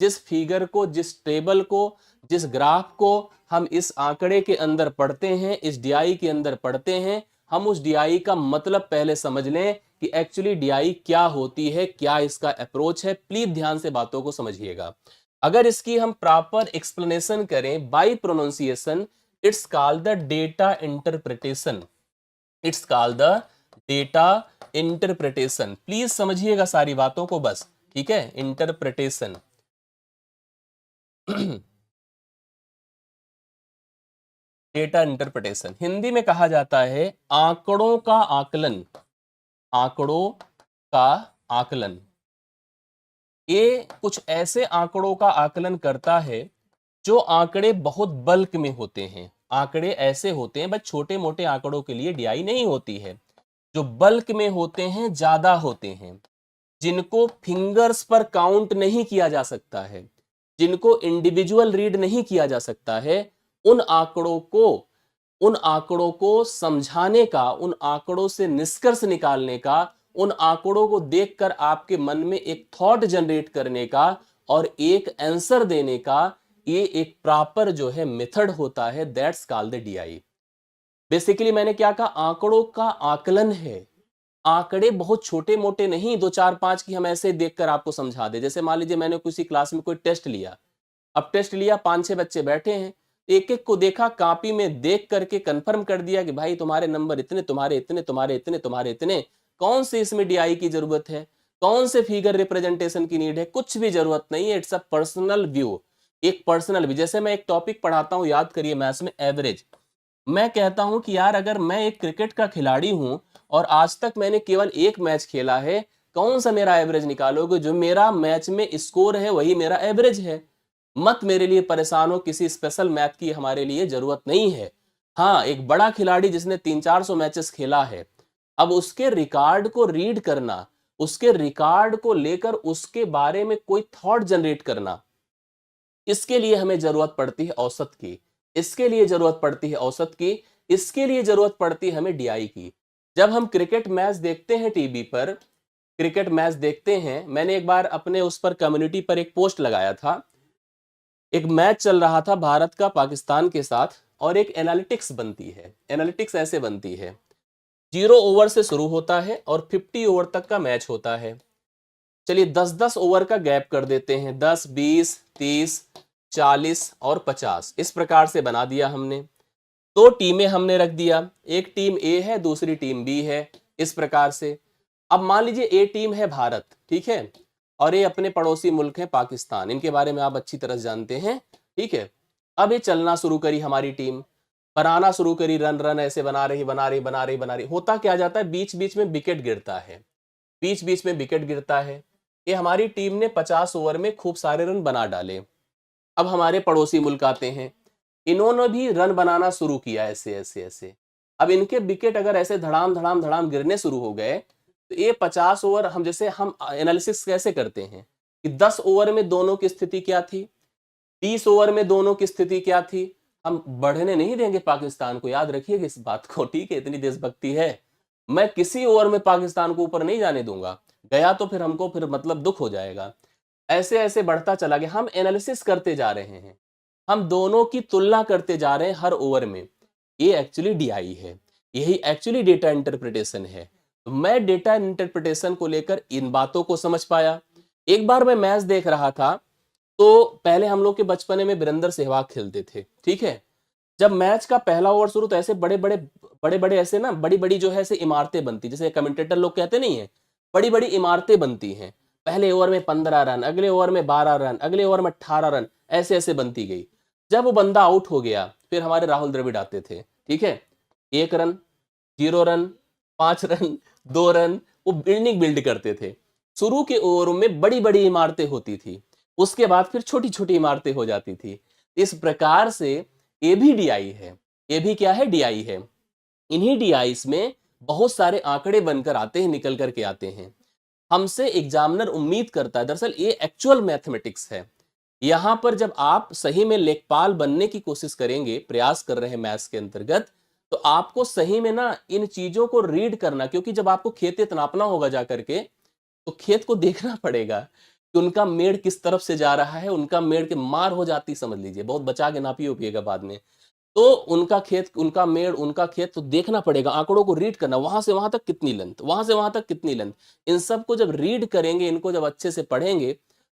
जिस फिगर को, जिस टेबल को, जिस ग्राफ को हम इस आंकड़े के अंदर पढ़ते हैं, इस डीआई के अंदर पढ़ते हैं, हम उस डीआई का मतलब पहले समझ लें कि एक्चुअली डीआई क्या होती है, क्या इसका अप्रोच है। प्लीज ध्यान से बातों को समझिएगा। अगर इसकी हम प्रॉपर एक्सप्लेनेशन करें by pronunciation, it's called the data interpretation. It's called the data interpretation. Please समझिएगा सारी बातों को बस, ठीक है। इंटरप्रिटेशन डेटा इंटरप्रिटेशन हिंदी में कहा जाता है आंकड़ों का आकलन। आंकड़ों का आकलन, ये कुछ ऐसे आंकड़ों का आकलन करता है जो आंकड़े बहुत बल्क में होते हैं। आंकड़े ऐसे होते हैं, बस छोटे मोटे आंकड़ों के लिए डीआई नहीं होती है। जो बल्क में होते हैं, ज्यादा होते हैं, जिनको फिंगर्स पर काउंट नहीं किया जा सकता है, जिनको इंडिविजुअल रीड नहीं किया जा सकता है, उन आंकड़ों को उन आंकड़ों को समझाने का, उन आंकड़ों से निष्कर्ष निकालने का, उन आंकड़ों को देखकर आपके मन में एक थॉट जनरेट करने का और एक आंसर देने का, ये एक प्रॉपर जो है मेथड होता है। That's called the DI. Basically मैंने क्या कहा, आंकड़ों का आकलन है। आंकड़े बहुत छोटे मोटे नहीं, 2 4 5 की हम ऐसे देखकर आपको समझा दे। जैसे मान लीजिए मैंने किसी क्लास में कोई टेस्ट लिया, अब टेस्ट लिया, 5 6 बच्चे बैठे हैं, एक एक को देखा, कॉपी में देख करके कंफर्म कर दिया कि भाई तुम्हारे नंबर इतने, तुम्हारे इतने, तुम्हारे इतने, तुम्हारे इतने। कौन से इसमें डीआई की जरूरत है, कौन से फिगर रिप्रेजेंटेशन की नीड है, कुछ भी जरूरत नहीं है। इट्स अ पर्सनल व्यू, एक पर्सनल व्यू। जैसे मैं एक टॉपिक पढ़ाता हूं, याद करिए मैथ्स में, एवरेज। मैं कहता हूं कि यार अगर मैं एक क्रिकेट का खिलाड़ी हूं और आज तक मैंने केवल एक मैच खेला है, कौन सा मेरा एवरेज निकालोगे? जो मेरा मैच में स्कोर है वही मेरा एवरेज है। मत मेरे लिए परेशान हो, किसी स्पेशल मैथ की हमारे लिए जरूरत नहीं है। हाँ, एक बड़ा खिलाड़ी जिसने 300-400 मैचेस खेला है, अब उसके रिकॉर्ड को रीड करना, उसके रिकॉर्ड को लेकर उसके बारे में कोई थॉट जनरेट करना, इसके लिए हमें जरूरत पड़ती है औसत की। इसके लिए जरूरत पड़ती है औसत की। इसके लिए जरूरत पड़ती है हमें डीआई की। जब हम क्रिकेट मैच देखते हैं टीवी पर, क्रिकेट मैच देखते हैं, मैंने एक बार अपने उस पर कम्युनिटी पर एक पोस्ट लगाया था। एक मैच चल रहा था भारत का पाकिस्तान के साथ, और एक एनालिटिक्स बनती है। एनालिटिक्स ऐसे बनती है, 0 ओवर से शुरू होता है और 50 ओवर तक का मैच होता है। चलिए 10-10 ओवर का गैप कर देते हैं, 10 20 30 40 और 50, इस प्रकार से बना दिया हमने। 2 टीमें हमने रख दिया, एक टीम ए है, दूसरी टीम बी है, इस प्रकार से। अब मान लीजिए ए टीम है भारत, ठीक है, और ये अपने पड़ोसी मुल्क है पाकिस्तान, इनके बारे में आप अच्छी तरह जानते हैं, ठीक है। अब ये चलना शुरू करी हमारी टीम, बनाना शुरू करी, रन रन ऐसे बना रही बना रही बना रही बना रही। होता क्या जाता है, बीच बीच में विकेट गिरता है, बीच बीच में विकेट गिरता है। ये हमारी टीम ने 50 ओवर में खूब सारे रन बना डाले। अब हमारे पड़ोसी मुल्क आते हैं, इन्होंने भी रन बनाना शुरू किया, ऐसे ऐसे ऐसे। अब इनके विकेट अगर ऐसे धड़ाम धड़ाम धड़ाम गिरने शुरू हो गए, तो ये 50 ओवर, हम जैसे हम एनालिसिस कैसे करते हैं कि 10 ओवर में दोनों की स्थिति क्या थी, 30 ओवर में दोनों की स्थिति क्या थी। हम बढ़ने नहीं देंगे पाकिस्तान को, याद रखिएगा इस बात को, ठीक है। इतनी देशभक्ति है, मैं किसी ओवर में पाकिस्तान को ऊपर नहीं जाने दूंगा। गया तो फिर हमको फिर मतलब दुख हो जाएगा। ऐसे ऐसे बढ़ता चला गया, हम एनालिसिस करते जा रहे हैं, हम दोनों की तुलना करते जा रहे हैं हर ओवर में। ये एक्चुअली डीआई है, यही एक्चुअली डेटा इंटरप्रिटेशन है। तो मैं डेटा इंटरप्रिटेशन को लेकर इन बातों को समझ पाया। एक बार मैं मैच देख रहा था, तो पहले हम लोग के बचपने में वीरेंद्र सहवाग खेलते थे, ठीक है। जब मैच का पहला ओवर शुरू, तो ऐसे बड़े बड़े ऐसे ना, बड़ी बड़ी जो है ऐसे इमारतें बनती, जैसे कमेंटेटर लोग कहते नहीं है, बड़ी बड़ी इमारतें बनती हैं। पहले ओवर में 15 रन, अगले ओवर में 12 रन, अगले ओवर में 18 रन, ऐसे ऐसे बनती गई। जब वो बंदा आउट हो गया, फिर हमारे राहुल द्रविड़ आते थे, ठीक है। 1 रन, 0 रन, 5 रन, 2 रन, वो बिल्डिंग बिल्ड करते थे। शुरू के ओवरों में बड़ी बड़ी इमारतें होती थी, उसके बाद फिर छोटी छोटी इमारतें हो जाती थी। इस प्रकार से ये भी डीआई है। ये भी क्या है, डीआई है। इन्हीं डीआईस में बहुत सारे आंकड़े बनकर आते हैं, निकल करके आते हैं। हमसे एग्जामिनर उम्मीद करता है, दरअसल ये एक्चुअल मैथमेटिक्स है। यहां पर जब आप सही में लेखपाल बनने की कोशिश करेंगे, प्रयास कर रहे हैं मैथ्स के अंतर्गत, तो आपको सही में ना इन चीजों को रीड करना, क्योंकि जब आपको खेत नापना होगा जाकर के, तो खेत को देखना पड़ेगा कि उनका मेड़ किस तरफ से जा रहा है, उनका मेड़ के मार हो जाती समझ लीजिए, बहुत बचा के नापिए ओपिएगा बाद में। तो उनका खेत, उनका मेड़, उनका खेत तो देखना पड़ेगा, आंकड़ों को रीड करना, वहां से वहां तक कितनी लेंथ, वहां से वहां तक कितनी लेंथ, इन सब को जब रीड करेंगे, इनको जब अच्छे से पढ़ेंगे,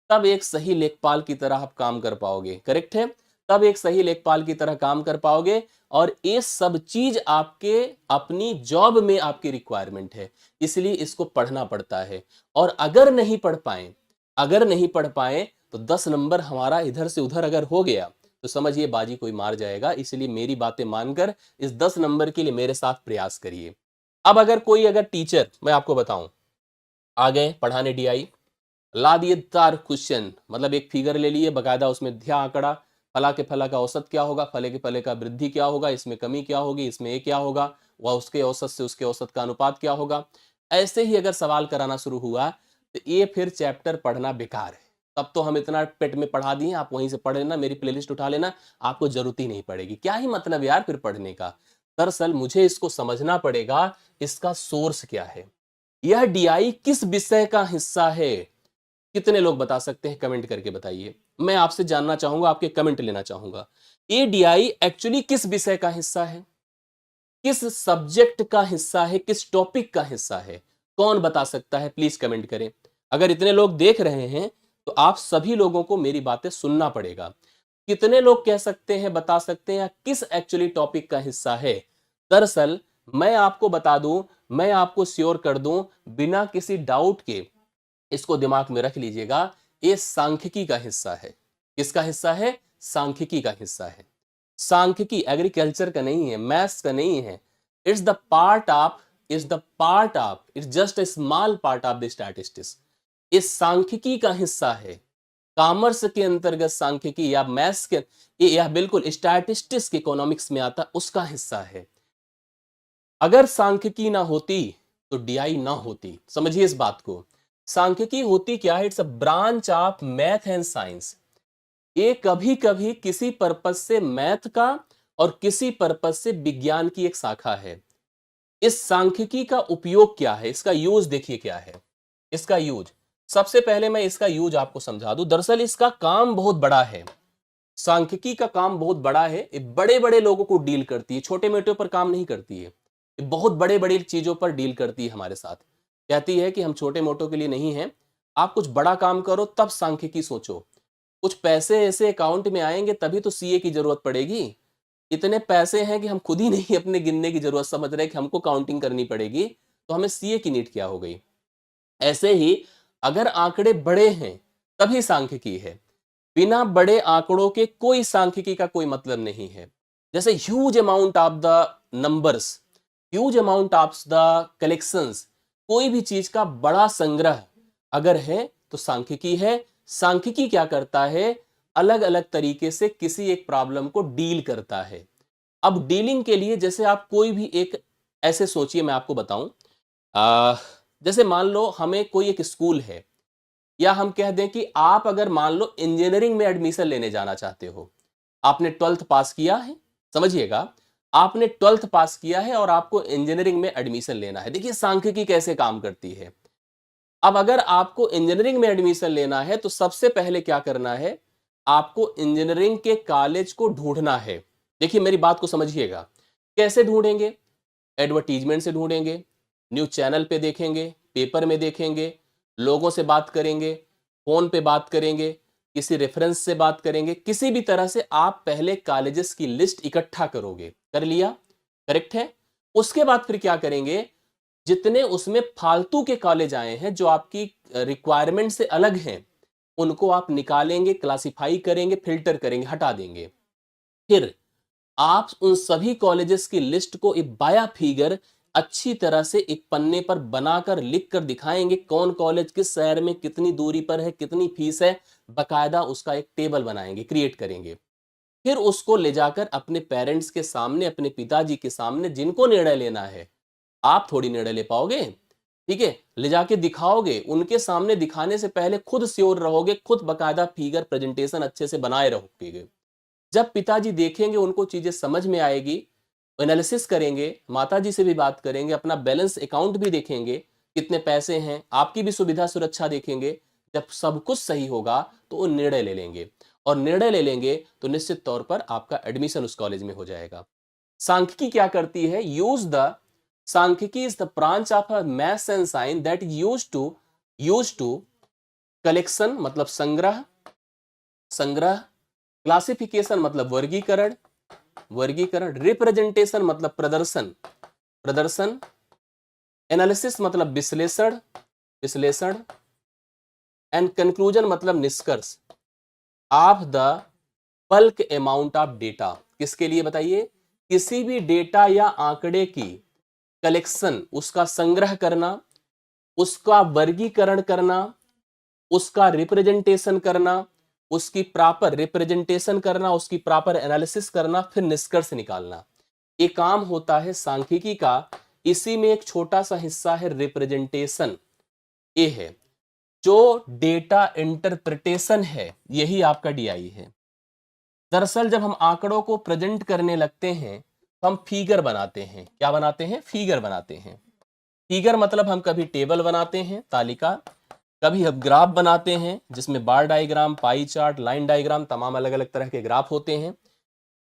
तब एक सही लेखपाल की तरह आप काम कर पाओगे। करेक्ट है? तब एक सही लेखपाल की तरह काम कर पाओगे, और ये सब चीज आपके अपनी जॉब में आपकी रिक्वायरमेंट है, इसलिए इसको पढ़ना पड़ता है। और अगर नहीं पढ़ पाए तो 10 नंबर हमारा इधर से उधर अगर हो गया तो समझिए बाजी कोई मार जाएगा। इसलिए मेरी बातें मानकर इस 10 नंबर के लिए मेरे साथ प्रयास करिए। अब अगर टीचर, मैं आपको बताऊं, आ गए पढ़ाने डीआई, ला दिए तार क्वेश्चन, मतलब एक फिगर ले लिए बकायदा, उसमें दिया आंकड़ा, फला के फला का औसत क्या होगा, फले के फले का वृद्धि क्या होगा, इसमें कमी क्या होगी, इसमें ये क्या होगा, वह उसके औसत से उसके औसत का अनुपात क्या होगा। ऐसे ही अगर सवाल कराना शुरू हुआ तो ये फिर चैप्टर पढ़ना बेकार है। तब तो हम इतना पेट में पढ़ा दिए, आप वहीं से पढ़ लेना, मेरी प्लेलिस्ट उठा लेना, आपको जरूरत ही नहीं पड़ेगी। क्या ही मतलब यार फिर पढ़ने का। दरअसल मुझे इसको समझना पड़ेगा, इसका सोर्स क्या है, यह डीआई किस विषय का हिस्सा है। कितने लोग बता सकते हैं, कमेंट करके बताइए। मैं आपसे जानना चाहूंगा, आपके कमेंट लेना चाहूंगा। एडीआई एक्चुअली किस विषय का हिस्सा है, किस सब्जेक्ट का हिस्सा है, किस टॉपिक का हिस्सा है, कौन बता सकता है? प्लीज कमेंट करें। अगर इतने लोग देख रहे हैं तो आप सभी लोगों को मेरी बातें सुनना पड़ेगा। कितने लोग कह सकते हैं, बता सकते हैं किस एक्चुअली टॉपिक का हिस्सा है? दरअसल मैं आपको बता दूं, मैं आपको श्योर कर दूं बिना किसी डाउट के, इसको दिमाग में रख लीजिएगा, ये सांख्यिकी का हिस्सा है। किसका हिस्सा है? सांख्यिकी का हिस्सा है। सांख्यिकी एग्रीकल्चर का नहीं है, मैथ्स का नहीं है। It's the part of, it's just a small part of the statistics. इस सांख्यिकी का हिस्सा है। कॉमर्स के अंतर्गत सांख्यिकी या मैथ्स के, या बिल्कुल स्टैटिस्टिक्स के इकोनॉमिक्स में आता, उसका हिस्सा है। अगर सांख्यिकी ना होती तो डीआई ना होती, समझिए इस बात को। सांख्यिकी होती क्या है? It's a branch of math and science. ये कभी कभी किसी पर्पज से मैथ का और किसी पर्पज से विज्ञान की एक शाखा है। इस सांख्यिकी का उपयोग क्या है, इसका यूज देखिए क्या है। इसका यूज, सबसे पहले मैं इसका यूज आपको समझा दूं। दरअसल इसका काम बहुत बड़ा है, सांख्यिकी का काम बहुत बड़ा है। ये बड़े बड़े लोगों को डील करती है, छोटे मोटे पर काम नहीं करती है। ये बहुत बड़े बड़े चीजों पर डील करती है हमारे साथ। कहती है कि हम छोटे मोटों के लिए नहीं हैं, आप कुछ बड़ा काम करो तब सांख्यिकी सोचो। कुछ पैसे ऐसे अकाउंट में आएंगे तभी तो सीए की जरूरत पड़ेगी। इतने पैसे हैं कि हम खुद ही नहीं अपने गिनने की जरूरत समझ रहे कि हमको काउंटिंग करनी पड़ेगी, तो हमें सीए की नीड क्या हो गई। ऐसे ही अगर आंकड़े बड़े हैं तभी सांख्यिकी है, बिना बड़े आंकड़ों के कोई सांख्यिकी का कोई मतलब नहीं है। जैसे huge amount of the numbers, huge amount of the collections, कोई भी चीज का बड़ा संग्रह अगर है तो सांख्यिकी है। सांख्यिकी क्या करता है? अलग अलग तरीके से किसी एक प्रॉब्लम को डील करता है। अब डीलिंग के लिए जैसे आप कोई भी एक, ऐसे सोचिए मैं आपको बताऊं, जैसे मान लो हमें कोई एक स्कूल है, या हम कह दें कि आप अगर मान लो इंजीनियरिंग में एडमिशन लेने जाना चाहते हो, आपने 12th पास किया है, समझिएगा, आपने 12th पास किया है और आपको इंजीनियरिंग में एडमिशन लेना है। देखिए सांख्यिकी कैसे काम करती है। अब अगर आपको इंजीनियरिंग में एडमिशन लेना है तो सबसे पहले क्या करना है, आपको इंजीनियरिंग के कॉलेज को ढूंढना है। देखिए मेरी बात को समझिएगा, कैसे ढूंढेंगे? एडवर्टीजमेंट से ढूंढेंगे, न्यूज चैनल पे देखेंगे, पेपर में देखेंगे, लोगों से बात करेंगे, फोन पे बात करेंगे, किसी रेफरेंस से बात करेंगे, किसी भी तरह से आप पहले कॉलेजेस की लिस्ट इकट्ठा करोगे। कर लिया? करेक्ट है। उसके बाद फिर क्या करेंगे, जितने उसमें फालतू के कॉलेज आए हैं जो आपकी रिक्वायरमेंट से अलग हैं, उनको आप निकालेंगे, क्लासिफाई करेंगे, फिल्टर करेंगे, हटा देंगे। फिर आप उन सभी कॉलेजेस की लिस्ट को एक बाया फिगर अच्छी तरह से एक पन्ने पर बनाकर लिख कर दिखाएंगे, कौन कॉलेज किस शहर में कितनी दूरी पर है, कितनी फीस है, बकायदा उसका एक टेबल बनाएंगे, क्रिएट करेंगे। फिर उसको ले जाकर अपने पेरेंट्स के सामने, अपने पिताजी के सामने, जिनको निर्णय लेना है, आप थोड़ी निर्णय ले पाओगे, ठीक है, ले जाके दिखाओगे, उनके सामने दिखाने से पहले खुद श्योर रहोगे, खुद बकायदा फिगर प्रेजेंटेशन अच्छे से बनाए रहोगे। जब पिताजी देखेंगे, उनको चीजें समझ में आएगी, एनालिसिस करेंगे, माताजी से भी बात करेंगे, अपना बैलेंस अकाउंट भी देखेंगे, कितने पैसे हैं, आपकी भी सुविधा सुरक्षा देखेंगे। जब सब कुछ सही होगा तो वो निर्णय ले लेंगे, और निर्णय ले लेंगे तो निश्चित तौर पर आपका एडमिशन उस कॉलेज में हो जाएगा। सांख्यिकी क्या करती है? सांख्यिकी is the branch of maths and science that use to collection मतलब संग्रह, क्लासिफिकेशन मतलब वर्गीकरण, रिप्रेजेंटेशन मतलब प्रदर्शन, एनालिसिस मतलब विश्लेषण, एंड कंक्लूजन मतलब निष्कर्ष of the bulk amount of data. किसके लिए बताइए? किसी भी डेटा या आंकड़े की कलेक्शन, उसका संग्रह करना, उसका वर्गीकरण करना, उसका रिप्रेजेंटेशन करना, उसकी प्रॉपर रिप्रेजेंटेशन करना, उसकी प्रॉपर एनालिसिस करना, फिर निष्कर्ष निकालना। ये काम होता है सांख्यिकी का। इसी में एक छोटा सा हिस्सा है रिप्रेजेंटेशन। ये है जो डेटा इंटरप्रिटेशन है, यही आपका डीआई है। दरअसल जब हम आंकड़ों को प्रेजेंट करने लगते हैं तो हम फिगर बनाते हैं। क्या बनाते हैं? फिगर बनाते हैं। फिगर मतलब हम कभी टेबल बनाते हैं, तालिका, कभी हम ग्राफ बनाते हैं जिसमें bar diagram, pie chart, line diagram, तमाम अलग अलग तरह के ग्राफ होते हैं।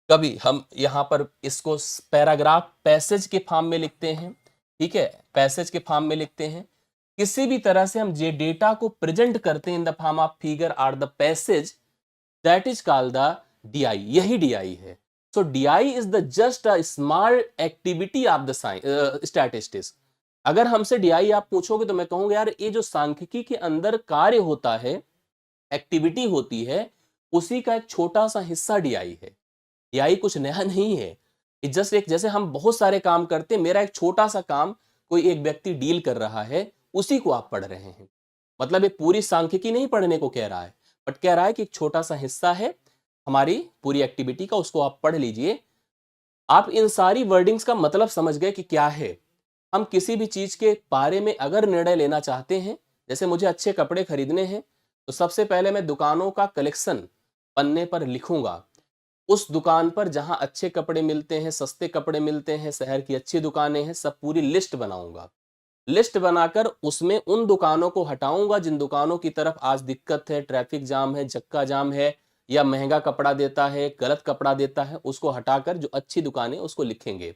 कभी हम यहाँ पर इसको पैराग्राफ पैसेज के फॉर्म में लिखते हैं, ठीक है, पैसेज के फॉर्म में लिखते हैं। किसी भी तरह से हम जे डेटा को प्रेजेंट करते हैं in the form of figure और the passage, that is called the DI. यही डीआई है। So DI is the just a small activity of the statistics. अगर हमसे डीआई आप पूछोगे तो मैं कहूंगा यार ये जो सांख्यिकी के अंदर कार्य होता है, एक्टिविटी होती है, उसी का एक छोटा सा हिस्सा डीआई है। डीआई कुछ नया नहीं है। जस्ट एक, जैसे हम बहुत सारे काम करते हैं, मेरा एक छोटा सा काम कोई एक व्यक्ति डील कर रहा है, उसी को आप पढ़ रहे हैं। मतलब ये पूरी सांख्यिकी नहीं पढ़ने को कह रहा है, बट कह रहा है कि एक छोटा सा हिस्सा है हमारी पूरी एक्टिविटी का, उसको आप पढ़ लीजिए। आप इन सारी वर्डिंग्स का मतलब समझ गए कि क्या है। हम किसी भी चीज के बारे में अगर निर्णय लेना चाहते हैं, जैसे मुझे अच्छे कपड़े खरीदने हैं, तो सबसे पहले मैं दुकानों का कलेक्शन पन्ने पर लिखूंगा। उस दुकान पर जहां अच्छे कपड़े मिलते हैं, सस्ते कपड़े मिलते हैं, शहर की अच्छी दुकानें हैं, सब पूरी लिस्ट बनाऊंगा। लिस्ट बनाकर उसमें उन दुकानों को हटाऊंगा जिन दुकानों की तरफ आज दिक्कत है, ट्रैफिक जाम है, चक्का जाम है, या महंगा कपड़ा देता है, गलत कपड़ा देता है, उसको हटाकर जो अच्छी दुकानें उसको लिखेंगे।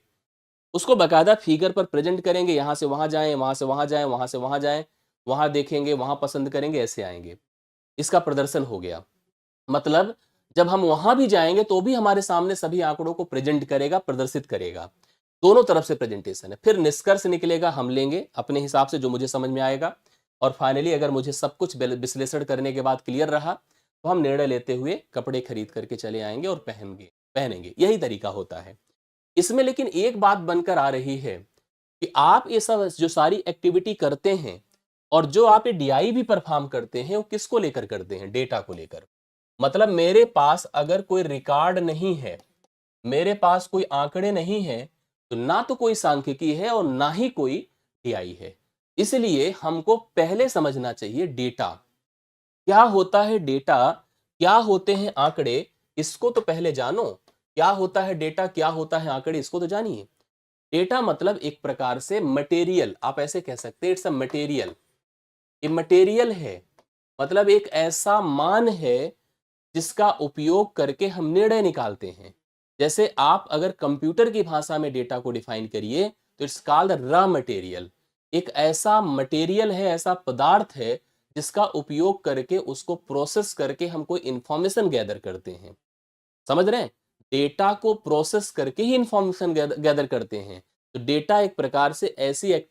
उसको बाकायदा फिगर पर प्रेजेंट करेंगे, यहां से वहां जाएं, वहां से वहां जाएं, वहां से वहां जाएं, वहां देखेंगे, वहां पसंद करेंगे, ऐसे आएंगे। इसका प्रदर्शन हो गया। मतलब जब हम वहां भी जाएंगे तो भी हमारे सामने सभी आंकड़ों को प्रेजेंट करेगा, प्रदर्शित करेगा। दोनों तरफ से प्रेजेंटेशन है। फिर निष्कर्ष निकलेगा, हम लेंगे अपने हिसाब से जो मुझे समझ में आएगा, और फाइनली अगर मुझे सब कुछ विश्लेषण करने के बाद क्लियर रहा तो हम निर्णय लेते हुए कपड़े खरीद करके चले आएंगे और पहनेंगे। यही तरीका होता है। इसमें लेकिन एक बात बनकर आ रही है कि आप ये सब जो सारी एक्टिविटी करते हैं और जो आप ये डीआई भी परफॉर्म करते हैं, वो किसको लेकर करते हैं? डेटा को लेकर। मतलब मेरे पास अगर कोई रिकॉर्ड नहीं है, मेरे पास कोई आंकड़े नहीं है, तो ना तो कोई सांख्यिकी है और ना ही कोई डीआई है। इसलिए हमको पहले समझना चाहिए डेटा क्या होता है, डेटा क्या होते हैं, आंकड़े, इसको तो पहले जानो। क्या होता है डेटा, क्या होता है आंकड़े, इसको तो जानिए। डेटा मतलब एक प्रकार से मटेरियल, आप ऐसे कह सकते हैं, इट्स अ मटेरियल। ये मटेरियल है, मतलब एक ऐसा मान है जिसका उपयोग करके हम निर्णय निकालते हैं। जैसे आप अगर कंप्यूटर की भाषा में डेटा को डिफाइन करिए तो इट्स कॉल्ड रॉ मटेरियल। एक ऐसा मटेरियल है, ऐसा पदार्थ है जिसका उपयोग करके उसको प्रोसेस करके हम कोई इंफॉर्मेशन गैदर करते हैं। समझ रहे हैं? डेटा को प्रोसेस करके ही इंफॉर्मेशन गैदर करते हैं। तो डेटा एक प्रकार से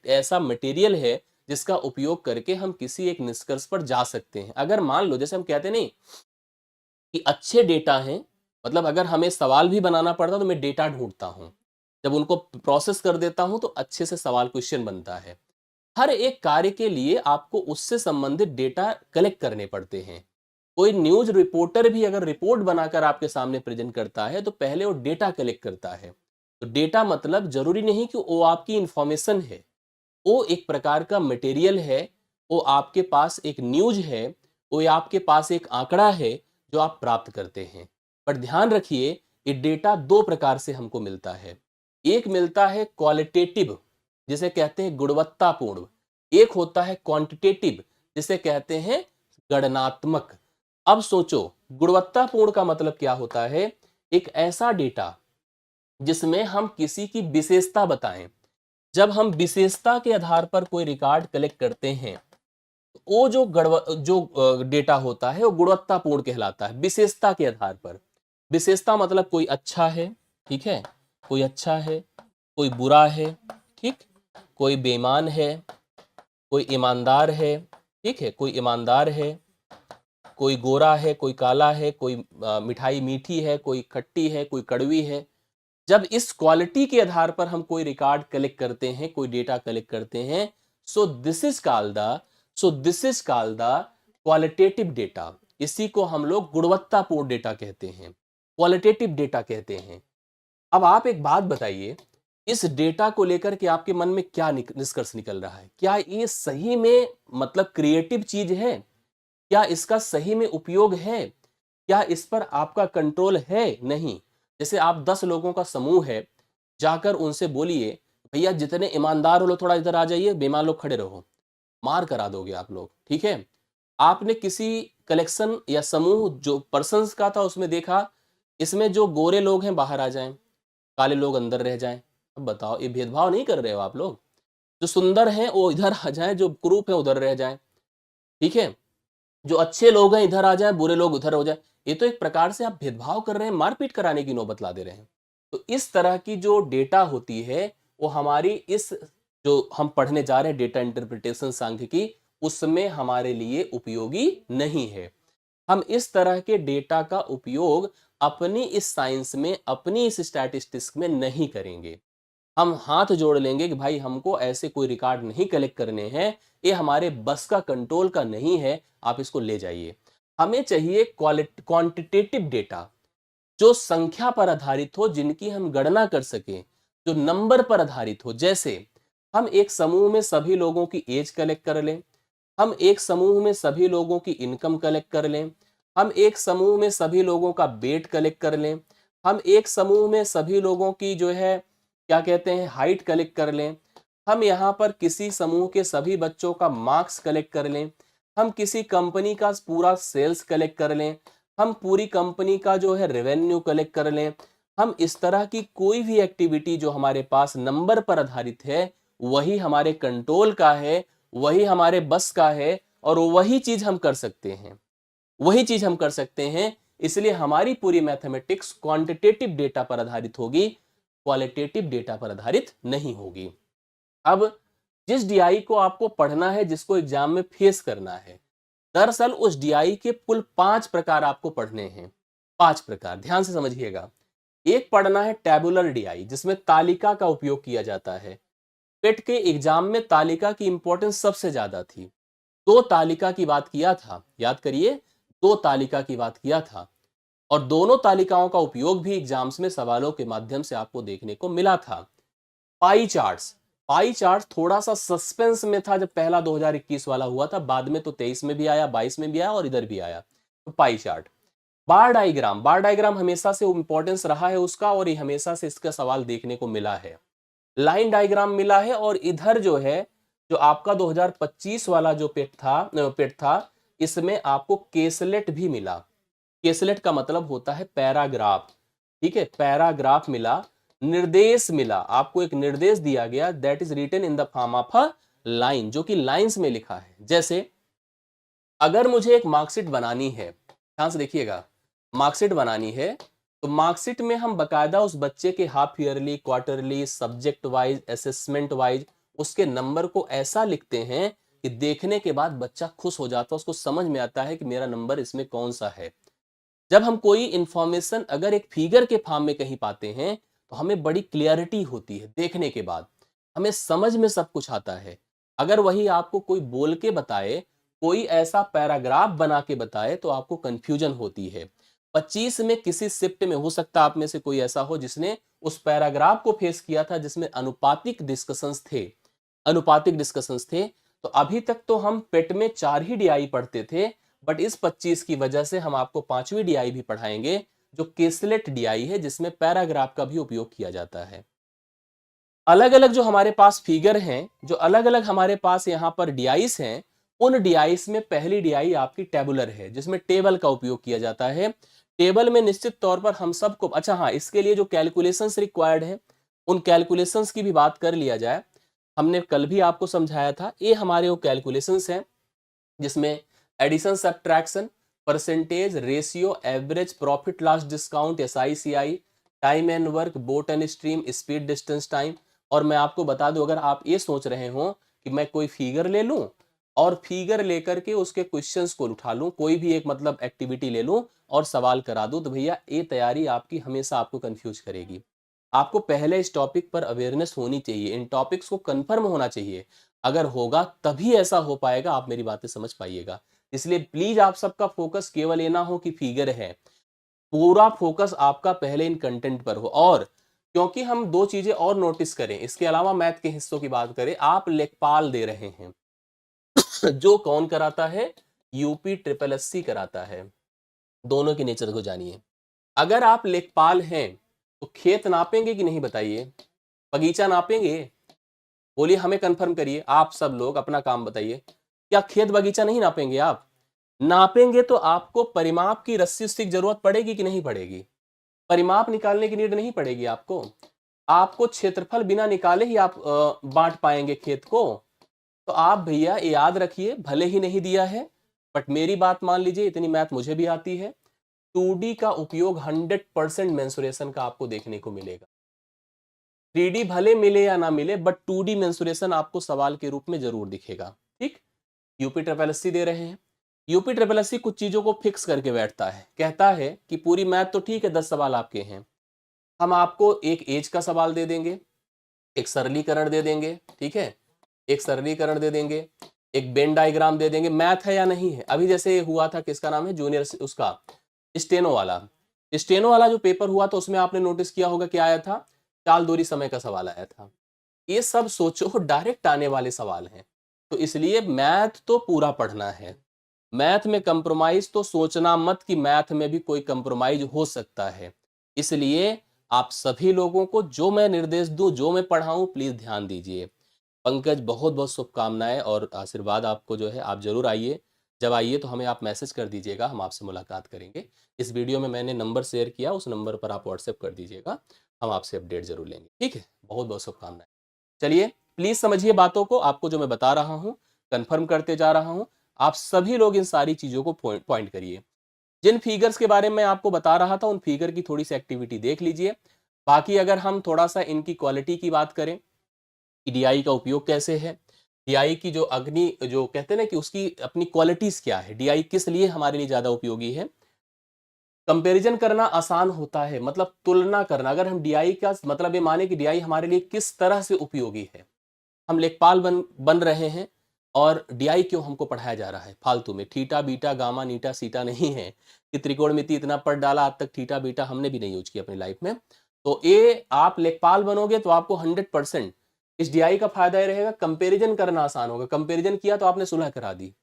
ऐसा मटेरियल है जिसका उपयोग करके हम किसी एक निष्कर्ष पर जा सकते हैं। अगर मान लो, जैसे हम कहते नहीं कि अच्छे डेटा हैं, मतलब अगर हमें सवाल भी बनाना पड़ता तो मैं डेटा ढूंढता हूं, जब उनको प्रोसेस कर देता हूं तो अच्छे से सवाल क्वेश्चन बनता है। हर एक कार्य के लिए आपको उससे संबंधित डेटा कलेक्ट करने पड़ते हैं। कोई न्यूज रिपोर्टर भी अगर रिपोर्ट बनाकर आपके सामने प्रेजेंट करता है तो पहले वो डेटा कलेक्ट करता है। तो डेटा मतलब जरूरी नहीं कि वो आपकी इंफॉर्मेशन है, वो एक प्रकार का मटेरियल है, वो आपके पास एक न्यूज है, वो आपके पास एक आंकड़ा है जो आप प्राप्त करते हैं। पर ध्यान रखिए, ये डेटा दो प्रकार से हमको मिलता है। एक मिलता है क्वालिटेटिव, जिसे कहते हैं गुणवत्तापूर्ण। एक होता है क्वांटिटेटिव, जिसे कहते हैं गणनात्मक। अब सोचो, गुणवत्तापूर्ण का मतलब क्या होता है? एक ऐसा डेटा जिसमें हम किसी की विशेषता बताएं। जब हम विशेषता के आधार पर कोई रिकॉर्ड कलेक्ट करते हैं, तो वो जो डेटा होता है वो गुणवत्तापूर्ण कहलाता है, विशेषता के आधार पर। विशेषता मतलब कोई अच्छा है, ठीक है, कोई अच्छा है, कोई बुरा है, ठीक, कोई बेईमान है, कोई ईमानदार है, ठीक है, कोई ईमानदार है, कोई गोरा है, कोई काला है, कोई मिठाई मीठी है, कोई खट्टी है, कोई कड़वी है। जब इस क्वालिटी के आधार पर हम कोई रिकॉर्ड कलेक्ट करते हैं, कोई डेटा कलेक्ट करते हैं, so this is called the qualitative data. इसी को हम लोग गुणवत्तापूर्ण डेटा कहते हैं, क्वालिटेटिव डेटा कहते हैं। अब आप एक बात बताइए, इस डेटा को लेकर के आपके मन में क्या निष्कर्ष निकल रहा है? क्या ये सही में मतलब क्रिएटिव चीज है? क्या इसका सही में उपयोग है? क्या इस पर आपका कंट्रोल है? नहीं। जैसे आप 10 लोगों का समूह है, जाकर उनसे बोलिए, भैया जितने ईमानदार हो लोग थोड़ा इधर आ जाइए, बेईमान लोग खड़े रहो, मार करा दोगे आप लोग, ठीक है। आपने किसी कलेक्शन या समूह जो पर्सन्स का था उसमें देखा, इसमें जो गोरे लोग हैं बाहर आ जाएं, काले लोग अंदर रह जाएं। अब बताओ, ये भेदभाव नहीं कर रहे हो आप लोग? जो सुंदर हैं वो इधर आ जाएं, जो कुरूप है उधर रह जाएं, ठीक है। जो अच्छे लोग हैं इधर आ जाएं, बुरे लोग उधर हो जाएं। ये तो एक प्रकार से आप भेदभाव कर रहे हैं, मारपीट कराने की नौबत ला दे रहे हैं। तो इस तरह की जो डेटा होती है, वो हमारी इस जो हम पढ़ने जा रहे हैं डेटा इंटरप्रिटेशन सांख्यिकी, उसमें हमारे लिए उपयोगी नहीं है। हम इस तरह के डेटा का उपयोग अपनी इस साइंस में, अपनी इस स्टैटिस्टिक्स में नहीं करेंगे। हम हाथ जोड़ लेंगे कि भाई हमको ऐसे कोई रिकॉर्ड नहीं कलेक्ट करने हैं, ये हमारे बस का, कंट्रोल का नहीं है, आप इसको ले जाइए। हमें चाहिए क्वांटिटेटिव डेटा, जो संख्या पर आधारित हो, जिनकी हम गणना कर सकें, जो नंबर पर आधारित हो। जैसे हम एक समूह में सभी लोगों की एज कलेक्ट कर लें, हम एक समूह में सभी लोगों की इनकम कलेक्ट कर लें, हम एक समूह में सभी लोगों का वेट कलेक्ट कर लें, हम एक समूह में सभी लोगों की जो है क्या कहते हैं हाइट कलेक्ट कर लें, हम यहाँ पर किसी समूह के सभी बच्चों का मार्क्स कलेक्ट कर लें, हम किसी कंपनी का पूरा सेल्स कलेक्ट कर लें, हम पूरी कंपनी का जो है रेवेन्यू कलेक्ट कर लें। हम इस तरह की कोई भी एक्टिविटी जो हमारे पास नंबर पर आधारित है, वही हमारे कंट्रोल का है, वही हमारे बस का है, और वही चीज हम कर सकते हैं, वही चीज हम कर सकते हैं। इसलिए हमारी पूरी मैथमेटिक्स क्वांटिटेटिव डेटा पर आधारित होगी, क्वालिटेटिव डेटा पर आधारित नहीं होगी। अब जिस डीआई को आपको पढ़ना है, जिसको एग्जाम में फेस करना है, दरअसल उस डीआई के कुल 5 प्रकार आपको पढ़ने हैं। 5 प्रकार, ध्यान से समझिएगा। एक पढ़ना है टैबुलर डीआई, जिसमें तालिका का उपयोग किया जाता है। पेट के एग्जाम में तालिका की इंपॉर्टेंस सबसे ज्यादा थी। 2 तालिका की बात किया था, याद करिए, 2 तालिका की बात किया था, और दोनों तालिकाओं का उपयोग भी एग्जाम्स में सवालों के माध्यम से आपको देखने को मिला था। पाई चार्ट्स, पाई चार्ट थोड़ा सा सस्पेंस में था जब पहला 2021 वाला हुआ था, बाद में तो 23 में भी आया, 22 में भी आया और इधर भी आया। तो पाई चार्ट। बार डायग्राम, बार डायग्राम हमेशा से इंपॉर्टेंस रहा है उसका, और ये हमेशा से इसका सवाल देखने को मिला है। लाइन डायग्राम मिला है, और इधर जो है, जो आपका 2025 वाला जो पेट था, इसमें आपको केसलेट भी मिला। केसलेट का मतलब होता है पैराग्राफ, ठीक है, पैराग्राफ मिला, निर्देश मिला, आपको एक निर्देश दिया गया, that is written in the form of a line, जो कि लाइंस में लिखा है। जैसे अगर मुझे एक मार्कशीट बनानी है, ध्यान से देखिएगा, मार्कशीट बनानी है, तो मार्कशीट में हम बकायदा उस बच्चे के half yearly, quarterly, subject wise, assessment wise उसके नंबर को ऐसा लिखते हैं कि देखने के बाद बच्चा खुश हो जाता है, उसको समझ में आता है कि मेरा नंबर इसमें कौन सा है। जब हम कोई इंफॉर्मेशन अगर एक फिगर के फॉर्म में कहीं पाते हैं, तो हमें बड़ी क्लियरिटी होती है, देखने के बाद हमें समझ में सब कुछ आता है। अगर वही आपको कोई बोल के बताए, कोई ऐसा पैराग्राफ बना के बताए, तो आपको कंफ्यूजन होती है। 25 में किसी शिफ्ट में हो सकता है आप में से कोई ऐसा हो जिसने उस पैराग्राफ को फेस किया था, जिसमें अनुपातिक डिस्कशंस थे, अनुपातिक डिस्कशंस थे। तो अभी तक तो हम पेट में 4 ही डीआई पढ़ते थे, बट इस 25 की वजह से हम आपको 5वीं डीआई भी पढ़ाएंगे, जो केसलेट डीआई है, जिसमें पैराग्राफ का भी उपयोग किया जाता है। अलग अलग जो हमारे पास फिगर हैं, जो अलग अलग हमारे पास यहाँ पर डीआईस हैं, उन डीआईस में पहली डीआई आपकी टेबुलर है, जिसमें टेबल का उपयोग किया जाता है। टेबल में निश्चित तौर पर हम सबको, अच्छा हाँ, इसके लिए जो कैलकुलेशंस रिक्वायर्ड है उन कैलकुलेशंस की भी बात कर लिया जाए। हमने कल भी आपको समझाया था, ये हमारे वो कैलकुलेशंस हैं जिसमें addition, subtraction, percentage, ratio, average, profit loss discount, SI CI, time and work, boat and stream, speed, distance, time. और मैं आपको बता दूं, अगर आप ये सोच रहे हो कि मैं कोई फिगर ले लूं और फिगर लेकर के उसके क्वेश्चंस को उठा लूं, कोई भी एक मतलब एक्टिविटी ले लूं और सवाल करा दूं, तो भैया ये तैयारी आपकी हमेशा आपको कंफ्यूज करेगी। आपको पहले इस टॉपिक पर अवेयरनेस होनी चाहिए, इन टॉपिक्स को कंफर्म होना चाहिए। अगर होगा तभी ऐसा हो पाएगा, आप मेरी बातें समझ पाइएगा। इसलिए प्लीज आप सबका फोकस केवल ये ना हो कि फिगर है, पूरा फोकस आपका पहले इन कंटेंट पर हो। और क्योंकि हम दो चीजें और नोटिस करें, इसके अलावा मैथ के हिस्सों की बात करें, आप लेखपाल दे रहे हैं जो कौन कराता है? यूपी ट्रिपल एससी कराता है। दोनों के नेचर को जानिए। अगर आप लेखपाल हैं तो खेत नापेंगे कि नहीं बताइए? बगीचा नापेंगे? बोलिए, हमें कंफर्म करिए, आप सब लोग अपना काम बताइए। क्या खेत बगीचा नहीं नापेंगे आप? नापेंगे तो आपको परिमाप की रस्सी उसकी जरूरत पड़ेगी कि नहीं पड़ेगी? परिमाप निकालने की नीड नहीं पड़ेगी आपको? आपको क्षेत्रफल बिना निकाले ही आप बांट पाएंगे खेत को। तो आप भैया ये याद रखिए, भले ही नहीं दिया है बट मेरी बात मान लीजिए, इतनी मैथ मुझे भी आती है। 2D का उपयोग 100% मेंसुरेशन का आपको देखने को मिलेगा। 3D भले मिले या ना मिले, बट 2D मेंसुरेशन आपको सवाल के रूप में जरूर दिखेगा। ठीक, यूपी ट्रिपल एससी दे रहे हैं। यूपी ट्रिपल एससी कुछ चीजों को फिक्स करके बैठता है, कहता है कि पूरी मैथ तो ठीक है, 10 सवाल आपके हैं, हम आपको एक एज का सवाल दे देंगे, एक सरलीकरण दे देंगे, ठीक है, एक सरलीकरण दे देंगे, एक बेन डायग्राम दे देंगे। मैथ है या नहीं है? अभी जैसे हुआ था, किसका नाम है, जूनियर उसका स्टेनो वाला, स्टेनो वाला जो पेपर हुआ था उसमें आपने नोटिस किया होगा क्या आया था? चाल दूरी समय का सवाल आया था। ये सब सोचो डायरेक्ट आने वाले सवाल हैं। तो इसलिए मैथ तो पूरा पढ़ना है। मैथ में कंप्रोमाइज तो सोचना मत कि मैथ में भी कोई कंप्रोमाइज हो सकता है। इसलिए आप सभी लोगों को जो मैं निर्देश दूं, जो मैं पढ़ाऊं, प्लीज ध्यान दीजिए। पंकज, बहुत बहुत शुभकामनाएं और आशीर्वाद आपको जो है, आप जरूर आइए। जब आइए तो हमें आप मैसेज कर दीजिएगा, हम आपसे मुलाकात करेंगे। इस वीडियो में मैंने नंबर शेयर किया, उस नंबर पर आप व्हाट्सएप कर दीजिएगा, हम आपसे अपडेट जरूर लेंगे। ठीक है, बहुत बहुत शुभकामनाएं। चलिए, प्लीज समझिए बातों को, आपको जो मैं बता रहा हूँ कंफर्म करते जा रहा हूँ। आप सभी लोग इन सारी चीजों को पॉइंट करिए। जिन फिगर्स के बारे में आपको बता रहा था, उन फिगर की थोड़ी सी एक्टिविटी देख लीजिए। बाकी अगर हम थोड़ा सा इनकी क्वालिटी की बात करें, डीआई का उपयोग कैसे है, डीआई की जो अग्नि, जो कहते हैं ना कि उसकी अपनी क्वालिटीज क्या है, डीआई किस लिए हमारे लिए ज्यादा उपयोगी है। कंपैरिजन करना आसान होता है, मतलब तुलना करना। अगर हम डीआई का मतलब ये माने कि डीआई हमारे लिए किस तरह से उपयोगी है, हम लेखपाल बन रहे हैं और डीआई क्यों हमको पढ़ाया जा रहा है फालतू में? थीटा बीटा गामा नीटा सीटा नहीं है कि त्रिकोणमिति इतना पढ़ डाला, आज तक थीटा बीटा हमने भी नहीं यूज किया अपनी लाइफ में। तो ये आप लेखपाल बनोगे तो आपको 100% इस डीआई का फायदा ये रहेगा, कंपैरिजन करना आसान होगा। कंपैरिजन किया तो आपने सुलह करा दी।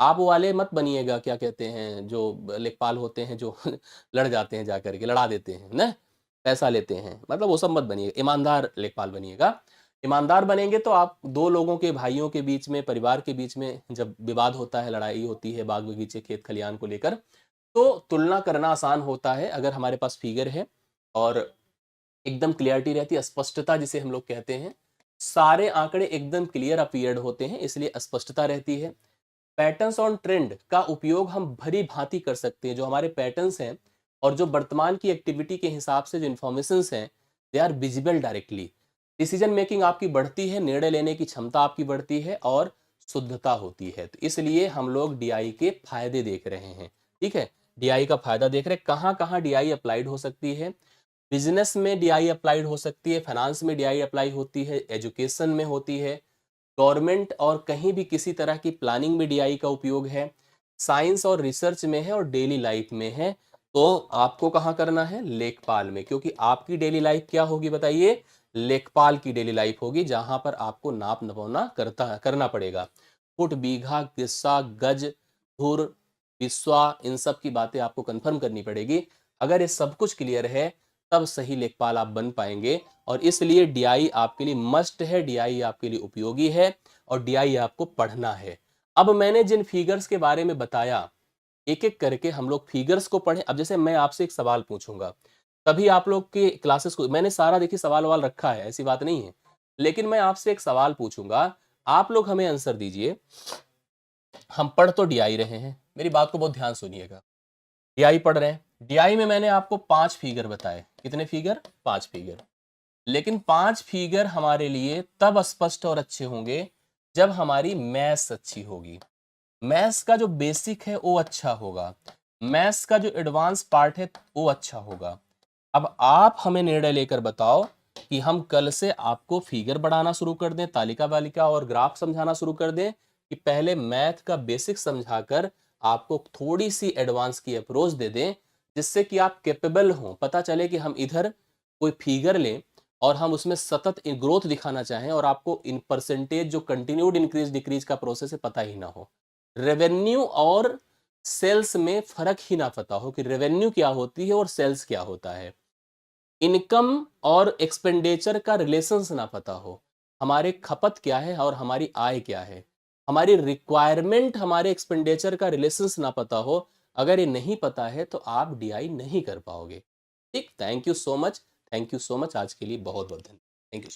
आप वो वाले मत बनिएगा, क्या कहते हैं, जो लेखपाल होते हैं जो लड़ जाते हैं, जा करके लड़ा देते हैं ना, पैसा लेते हैं, मतलब वो सब मत बनिएगा। ईमानदार लेखपाल बनिएगा। ईमानदार बनेंगे तो आप दो लोगों के, भाइयों के बीच में, परिवार के बीच में जब विवाद होता है, लड़ाई होती है बाग बगीचे खेत खलियान को लेकर, तो तुलना करना आसान होता है अगर हमारे पास फिगर है और एकदम क्लियरिटी रहती है, स्पष्टता जिसे हम लोग कहते हैं। सारे आंकड़े एकदम क्लियर अपीयर्ड होते हैं, इसलिए स्पष्टता रहती है। पैटर्न्स ऑन ट्रेंड का उपयोग हम भली भांति कर सकते हैं। जो हमारे पैटर्न्स हैं और जो वर्तमान की एक्टिविटी के हिसाब से जो इन्फॉर्मेशंस हैं, they are visible directly. Decision making आपकी बढ़ती है, निर्णय लेने की क्षमता आपकी बढ़ती है और शुद्धता होती है। तो इसलिए हम लोग डीआई के फायदे देख रहे हैं। ठीक है, डीआई का फायदा देख रहे हैं। कहाँ कहाँ डीआई अप्लाइड हो सकती है? बिजनेस में डीआई अप्लाइड हो सकती है, फाइनेंस में डीआई अप्लाई होती है, एजुकेशन में होती है, गवर्नमेंट और कहीं भी किसी तरह की प्लानिंग में डीआई का उपयोग है, साइंस और रिसर्च में है और डेली लाइफ में है। तो आपको कहाँ करना है? लेखपाल में, क्योंकि आपकी डेली लाइफ क्या होगी बताइए? लेखपाल की डेली लाइफ होगी, जहां पर आपको नाप नमूना करना पड़ेगा। फुट, बीघा, किस्सा, गज, धुर, विश्वा, इन सब की बातें आपको कंफर्म करनी पड़ेगी। अगर ये सब कुछ क्लियर है तब सही लेखपाल आप बन पाएंगे। और इसलिए डीआई आपके लिए मस्ट है, डीआई आपके लिए उपयोगी है और डीआई आपको पढ़ना है। अब मैंने जिन फिगर्स के बारे में बताया, एक एक करके हम लोग फिगर्स को पढ़ें। अब जैसे मैं आपसे एक सवाल पूछूंगा, तभी आप लोग के क्लासेस को, मैंने सारा देखिए सवाल वाल रखा है, ऐसी बात नहीं है, लेकिन मैं आपसे एक सवाल पूछूंगा, आप लोग हमें आंसर दीजिए। हम पढ़ तो डीआई रहे हैं, मेरी बात को बहुत ध्यान सुनिएगा। डीआई पढ़ रहे हैं, डीआई में मैंने आपको 5 फिगर बताए। कितने फिगर? 5 फिगर। लेकिन 5 फिगर हमारे लिए तब स्पष्ट और अच्छे होंगे जब हमारी मैथ्स अच्छी होगी। मैथ्स का जो बेसिक है वो अच्छा होगा, मैथ्स का जो एडवांस पार्ट है वो अच्छा होगा। अब आप हमें निर्णय लेकर बताओ कि हम कल से आपको फिगर बढ़ाना शुरू कर दें, तालिका वालिका और ग्राफ समझाना शुरू कर दें, कि पहले मैथ का बेसिक समझाकर आपको थोड़ी सी एडवांस की अप्रोच दे दें, जिससे कि आप कैपेबल हों। पता चले कि हम इधर कोई फिगर लें और हम उसमें सतत ग्रोथ दिखाना चाहें और आपको इन परसेंटेज जो कंटिन्यूड इंक्रीज डिक्रीज का प्रोसेस है पता ही ना हो, रेवेन्यू और सेल्स में फर्क ही ना पता हो कि रेवेन्यू क्या होती है और सेल्स क्या होता है, इनकम और एक्सपेंडिचर का रिलेशंस ना पता हो, हमारे खपत क्या है और हमारी आय क्या है, हमारी रिक्वायरमेंट हमारे एक्सपेंडिचर का रिलेशंस ना पता हो, अगर ये नहीं पता है तो आप डीआई नहीं कर पाओगे। ठीक, thank you so much, thank you so much, आज के लिए बहुत बहुत धन्यवाद, थैंक यू।